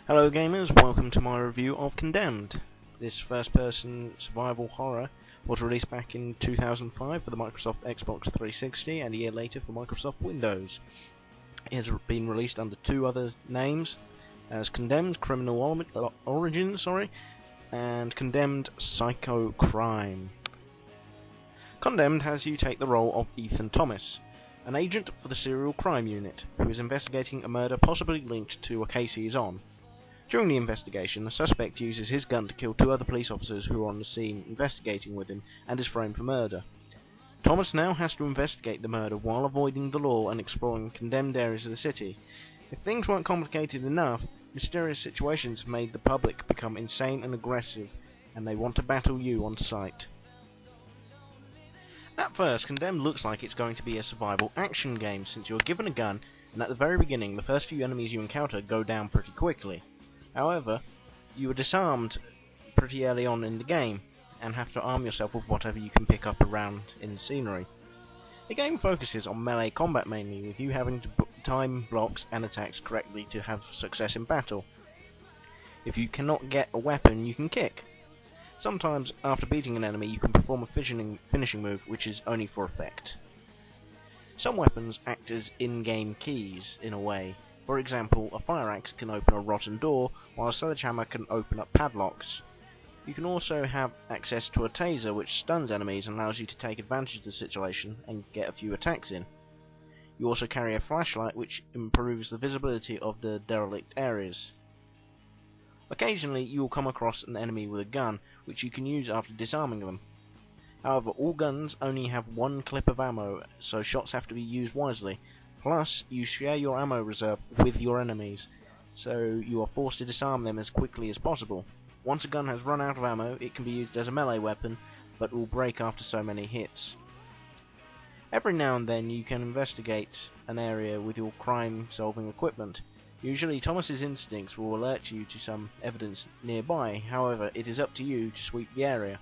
Hello gamers, welcome to my review of Condemned. This first-person survival horror was released back in 2005 for the Microsoft Xbox 360 and a year later for Microsoft Windows. It has been released under two other names as Condemned Criminal Origins, and Condemned Psycho Crime. Condemned has you take the role of Ethan Thomas, an agent for the Serial Crime Unit, who is investigating a murder possibly linked to a case he is on. During the investigation, the suspect uses his gun to kill two other police officers who are on the scene investigating with him and is framed for murder. Thomas now has to investigate the murder while avoiding the law and exploring condemned areas of the city. If things weren't complicated enough, mysterious situations have made the public become insane and aggressive, and they want to battle you on sight. At first, Condemned looks like it's going to be a survival action game, since you're given a gun, and at the very beginning the first few enemies you encounter go down pretty quickly. However, you are disarmed pretty early on in the game, and have to arm yourself with whatever you can pick up around in the scenery. The game focuses on melee combat mainly, with you having to time blocks and attacks correctly to have success in battle. If you cannot get a weapon, you can kick. Sometimes, after beating an enemy, you can perform a finishing move, which is only for effect. Some weapons act as in-game keys, in a way. For example, a fire axe can open a rotten door, while a sledgehammer can open up padlocks. You can also have access to a taser, which stuns enemies and allows you to take advantage of the situation and get a few attacks in. You also carry a flashlight, which improves the visibility of the derelict areas. Occasionally, you will come across an enemy with a gun, which you can use after disarming them. However, all guns only have one clip of ammo, so shots have to be used wisely. Plus, you share your ammo reserve with your enemies, so you are forced to disarm them as quickly as possible. Once a gun has run out of ammo, it can be used as a melee weapon, but will break after so many hits. Every now and then you can investigate an area with your crime-solving equipment. Usually Thomas's instincts will alert you to some evidence nearby, however it is up to you to sweep the area.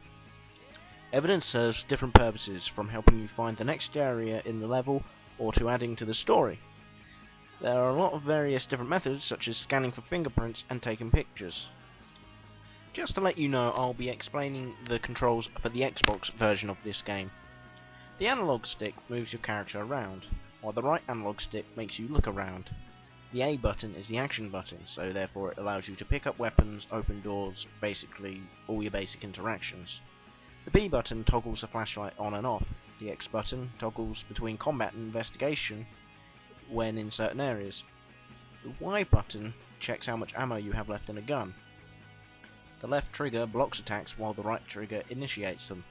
Evidence serves different purposes, from helping you find the next area in the level, or to adding to the story. There are a lot of various different methods, such as scanning for fingerprints and taking pictures. Just to let you know, I'll be explaining the controls for the Xbox version of this game. The analog stick moves your character around, while the right analog stick makes you look around. The A button is the action button, so therefore it allows you to pick up weapons, open doors, basically all your basic interactions. The B button toggles the flashlight on and off. The X button toggles between combat and investigation when in certain areas. The Y button checks how much ammo you have left in a gun. The left trigger blocks attacks while the right trigger initiates them.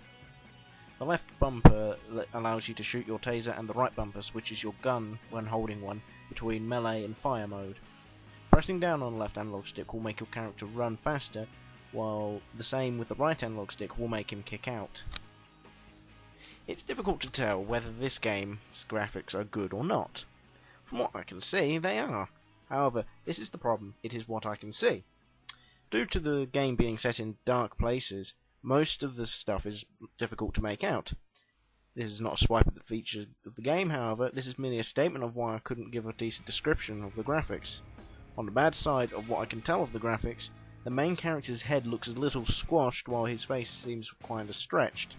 The left bumper allows you to shoot your taser, and the right bumper switches your gun when holding one between melee and fire mode. Pressing down on the left analog stick will make your character run faster, while the same with the right analog stick will make him kick out. It's difficult to tell whether this game's graphics are good or not. From what I can see, they are. However, this is the problem, it is what I can see. Due to the game being set in dark places, most of the stuff is difficult to make out. This is not a swipe at the features of the game, however, this is merely a statement of why I couldn't give a decent description of the graphics. On the bad side of what I can tell of the graphics, the main character's head looks a little squashed while his face seems kinda stretched.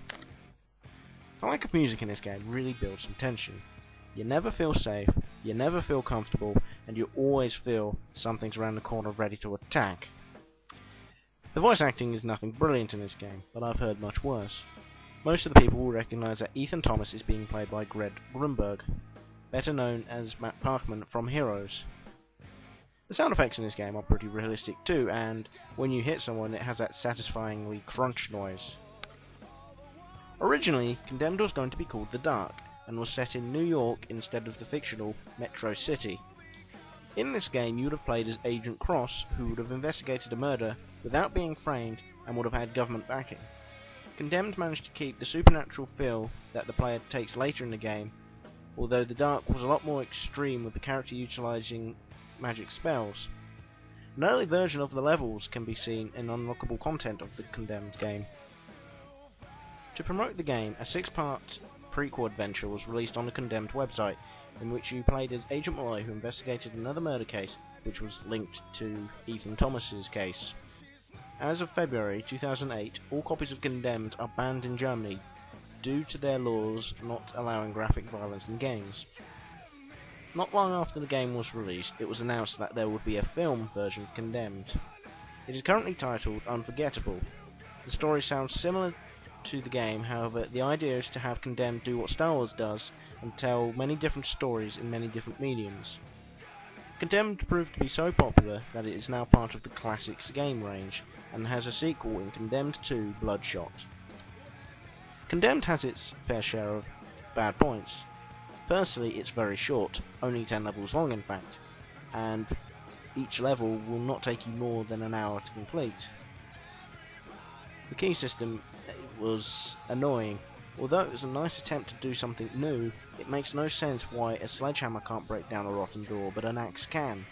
The lack of music in this game really builds some tension. You never feel safe, you never feel comfortable, and you always feel something's around the corner ready to attack. The voice acting is nothing brilliant in this game, but I've heard much worse. Most of the people will recognise that Ethan Thomas is being played by Greg Grunberg, better known as Matt Parkman from Heroes. The sound effects in this game are pretty realistic too, and when you hit someone it has that satisfyingly crunch noise. Originally, Condemned was going to be called The Dark, and was set in New York instead of the fictional Metro City. In this game you would have played as Agent Cross, who would have investigated a murder without being framed and would have had government backing. Condemned managed to keep the supernatural feel that the player takes later in the game, although The Dark was a lot more extreme with the character utilising magic spells. An early version of the levels can be seen in unlockable content of the Condemned game. To promote the game, a 6-part prequel adventure was released on the Condemned website, in which you played as Agent Malloy, who investigated another murder case which was linked to Ethan Thomas's case. As of February 2008, all copies of Condemned are banned in Germany due to their laws not allowing graphic violence in games. Not long after the game was released, it was announced that there would be a film version of Condemned. It is currently titled Unforgettable. The story sounds similar to the game, however, the idea is to have Condemned do what Star Wars does and tell many different stories in many different mediums. Condemned proved to be so popular that it is now part of the Classics game range, and has a sequel in Condemned 2 Bloodshot. Condemned has its fair share of bad points. Firstly, it's very short, only 10 levels long in fact, and each level will not take you more than an hour to complete. The key system was annoying. Although it was a nice attempt to do something new, it makes no sense why a sledgehammer can't break down a rotten door, but an axe can.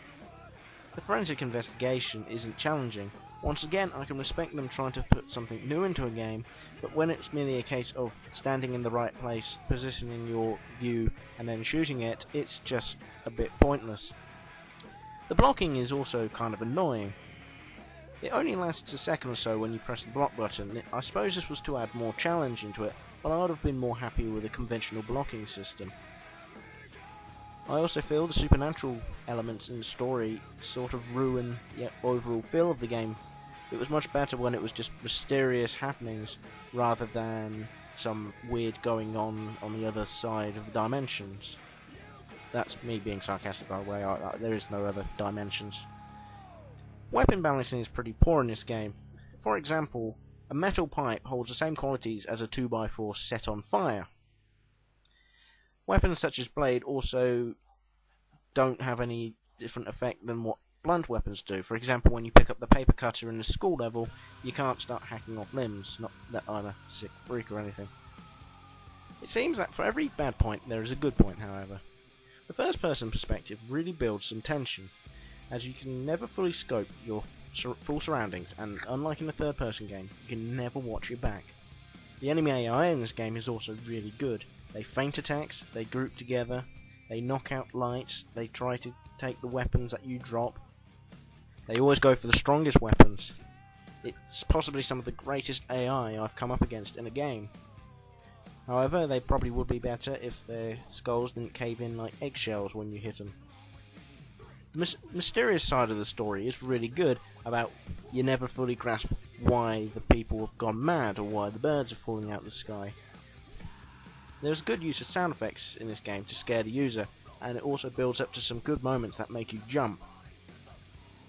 The forensic investigation isn't challenging. Once again, I can respect them trying to put something new into a game, but when it's merely a case of standing in the right place, positioning your view, and then shooting it, it's just a bit pointless. The blocking is also kind of annoying. It only lasts a second or so when you press the block button. I suppose this was to add more challenge into it, but I would have been more happy with a conventional blocking system. I also feel the supernatural elements in the story sort of ruin the overall feel of the game. It was much better when it was just mysterious happenings rather than some weird going on the other side of the dimensions. That's me being sarcastic, by the way. There is no other dimensions. Weapon balancing is pretty poor in this game. For example, a metal pipe holds the same qualities as a 2x4 set on fire. Weapons such as blade also don't have any different effect than what blunt weapons do. For example, when you pick up the paper cutter in the school level, you can't start hacking off limbs. Not that I'm a sick freak or anything. It seems that for every bad point there is a good point, however. The first person perspective really builds some tension, as you can never fully scope your full surroundings, and unlike in a third person game, you can never watch your back. The enemy AI in this game is also really good. They feint attacks, they group together, they knock out lights, they try to take the weapons that you drop. They always go for the strongest weapons. It's possibly some of the greatest AI I've come up against in a game. However, they probably would be better if their skulls didn't cave in like eggshells when you hit them. The mysterious side of the story is really good, about you never fully grasp why the people have gone mad or why the birds are falling out of the sky. There's good use of sound effects in this game to scare the user, and it also builds up to some good moments that make you jump.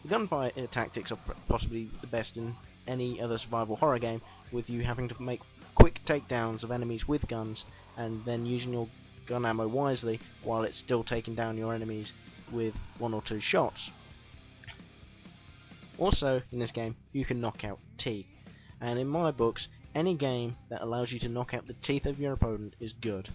The gunfire tactics are possibly the best in any other survival horror game, with you having to make quick takedowns of enemies with guns, and then using your gun ammo wisely while it's still taking down your enemies with 1 or 2 shots. Also, in this game, you can knock out teeth, and in my books, any game that allows you to knock out the teeth of your opponent is good.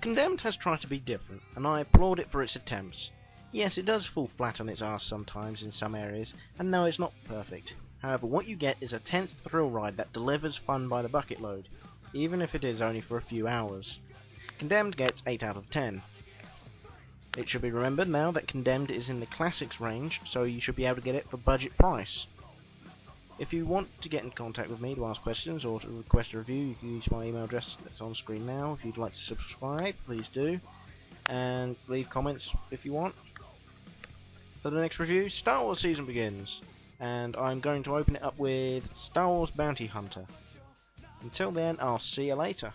Condemned has tried to be different, and I applaud it for its attempts. Yes, it does fall flat on its arse sometimes in some areas, and no, it's not perfect. However, what you get is a tense thrill ride that delivers fun by the bucket load, even if it is only for a few hours. Condemned gets 8 out of 10. It should be remembered now that Condemned is in the Classics range, so you should be able to get it for budget price. If you want to get in contact with me to ask questions or to request a review, you can use my email address that's on screen now. If you'd like to subscribe, please do, and leave comments if you want. For the next review, Star Wars Season begins, and I'm going to open it up with Star Wars Bounty Hunter. Until then, I'll see you later.